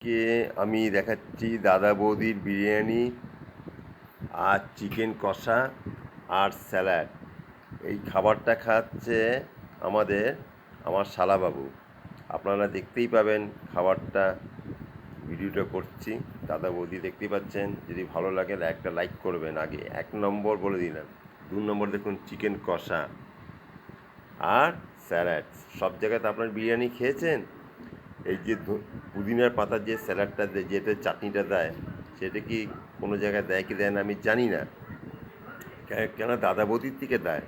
কে আমি দেখাচ্ছি দাদা বৌদির বিরিয়ানি আর চিকেন কষা আর স্যালাড। এই খাবারটা খাচ্ছে আমার শালাবাবু। আপনারা দেখতেই পাবেন খাবারটা, ভিডিওটা করছি। দাদা বৌদি দেখতেই পাচ্ছেন। যদি ভালো লাগে একটা লাইক করবেন। আগে 1 নম্বর বলে দিলাম। 2 নম্বর দেখুন চিকেন কষা আর স্যালাড। সব জায়গাতে আপনার বিরিয়ানি খেয়েছেন? এই যে পুদিনার পাতার যে স্যালাডটা যেটা চাটনিটা দেয়, সেটা কি কোনো জায়গায় দেয় কি দেয় না আমি জানি না, কেন দাদা বৌদির থেকে দেয়।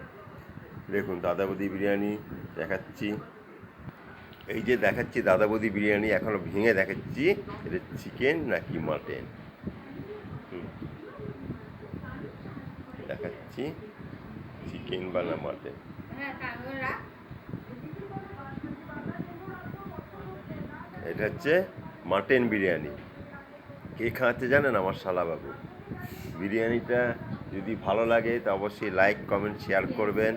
দেখুন দাদা বৌদি বিরিয়ানি দেখাচ্ছি। এই যে দেখাচ্ছি দাদা বৌদি বিরিয়ানি, এখনও ভেঙে দেখাচ্ছি এটা চিকেন নাকি মাটন। দেখাচ্ছি চিকেন বা না মাটন। এটা হচ্ছে মাটন বিরিয়ানি। কে খাওয়াচ্ছে জানেন? আমার শালাবাবু। বিরিয়ানিটা যদি ভালো লাগে তা অবশ্যই লাইক কমেন্ট শেয়ার করবেন।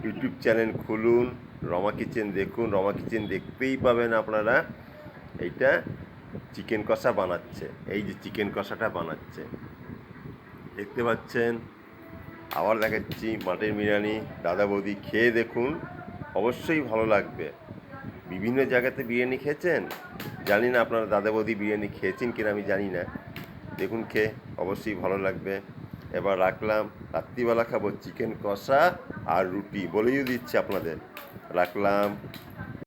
ইউটিউব চ্যানেল খুলুন, রমা কিচেন দেখুন। রমা কিচেন দেখতেই পাবেন আপনারা। এইটা চিকেন কষা বানাচ্ছে, এই যে চিকেন কষাটা বানাচ্ছে দেখতে পাচ্ছেন। আবার দেখাচ্ছি মাটন বিরিয়ানি। দাদা বৌদি খেয়ে দেখুন, অবশ্যই ভালো লাগবে। বিভিন্ন জায়গাতে বিরিয়ানি খেয়েছেন, জানি না আপনারা দাদা বৌদি বিরিয়ানি খেয়েছেন কিনা আমি জানি না। দেখুন খেয়ে অবশ্যই ভালো লাগবে। এবার রাখলাম, রাত্রিবেলা খাবো চিকেন কষা আর রুটি, বলেই দিচ্ছি আপনাদের। রাখলাম।